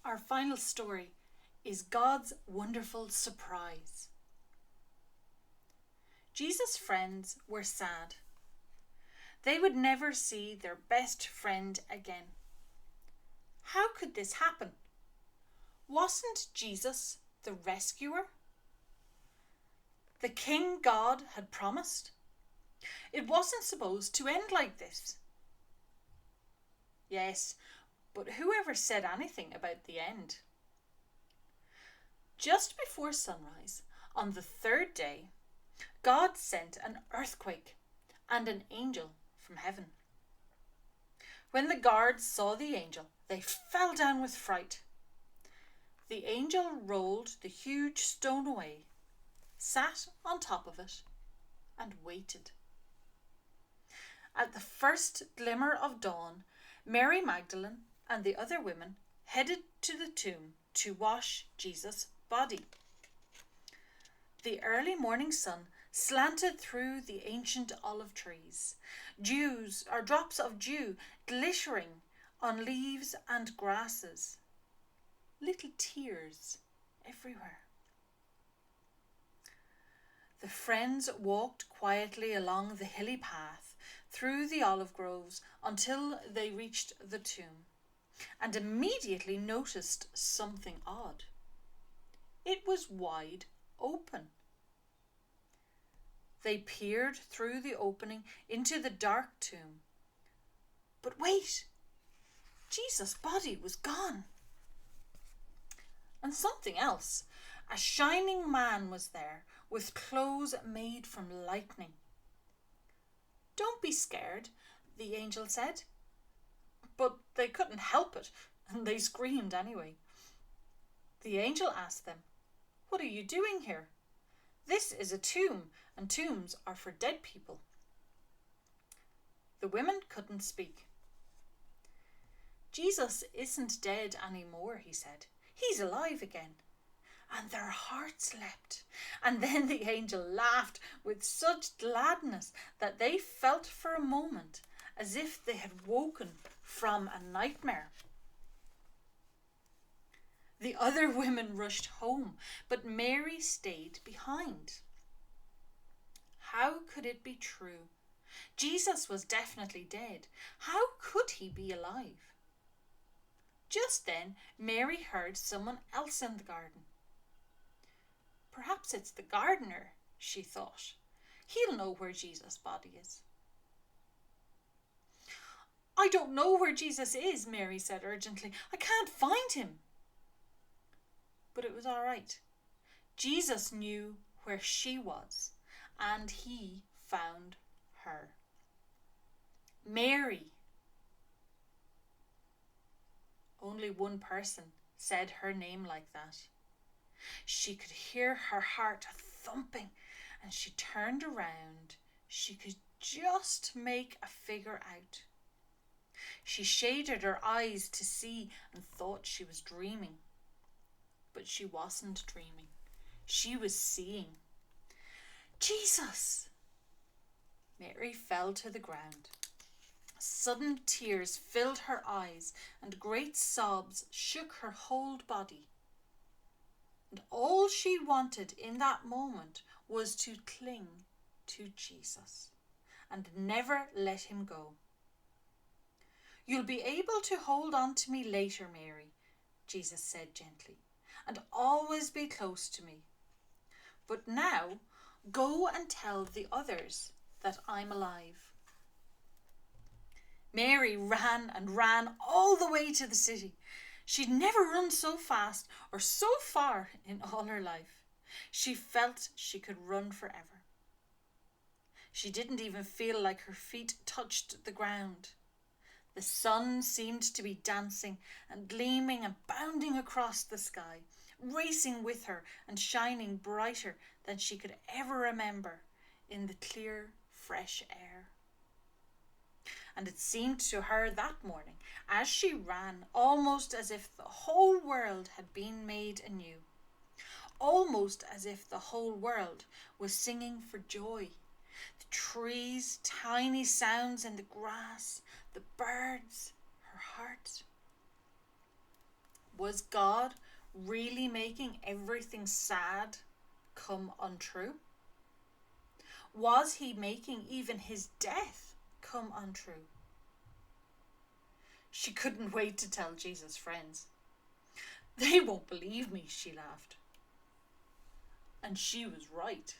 Our final story is God's wonderful surprise. Jesus' friends were sad. They would never see their best friend again. How could this happen? Wasn't Jesus the rescuer? The King God had promised? It wasn't supposed to end like this. Yes, but whoever said anything about the end? Just before sunrise, on the third day, God sent an earthquake and an angel from heaven. When the guards saw the angel, they fell down with fright. The angel rolled the huge stone away, sat on top of it, and waited. At the first glimmer of dawn, Mary Magdalene and the other women headed to the tomb to wash Jesus' body. The early morning sun slanted through the ancient olive trees, drops of dew glittering on leaves and grasses, little tears everywhere. The friends walked quietly along the hilly path through the olive groves until they reached the tomb, and immediately noticed something odd. It was wide open. They peered through the opening into the dark tomb. But wait! Jesus' body was gone. And something else. A shining man was there with clothes made from lightning. Don't be scared, the angel said. But they couldn't help it, and they screamed anyway. The angel asked them, "What are you doing here? This is a tomb, and tombs are for dead people." The women couldn't speak. "Jesus isn't dead anymore," he said. "He's alive again." And their hearts leapt. And then the angel laughed with such gladness that they felt for a moment as if they had woken from a nightmare. The other women rushed home, but Mary stayed behind. How could it be true? Jesus was definitely dead. How could he be alive? Just then, Mary heard someone else in the garden. Perhaps it's the gardener, she thought. He'll know where Jesus' body is. "I don't know where Jesus is," Mary said urgently. "I can't find him." But it was all right. Jesus knew where she was, and he found her. "Mary." Only one person said her name like that. She could hear her heart thumping, and she turned around. She could just make a figure out. She shaded her eyes to see and thought she was dreaming. But she wasn't dreaming. She was seeing. "Jesus!" Mary fell to the ground. Sudden tears filled her eyes, and great sobs shook her whole body. And all she wanted in that moment was to cling to Jesus and never let him go. "You'll be able to hold on to me later, Mary," Jesus said gently, "and always be close to me. But now go and tell the others that I'm alive." Mary ran and ran all the way to the city. She'd never run so fast or so far in all her life. She felt she could run forever. She didn't even feel like her feet touched the ground. The sun seemed to be dancing and gleaming and bounding across the sky, racing with her and shining brighter than she could ever remember in the clear, fresh air. And it seemed to her that morning, as she ran, almost as if the whole world had been made anew. Almost as if the whole world was singing for joy. The trees, tiny sounds in the grass, the birds, her heart. Was God really making everything sad come untrue? Was he making even his death come untrue? She couldn't wait to tell Jesus' friends. They won't believe me, she laughed. And she was right.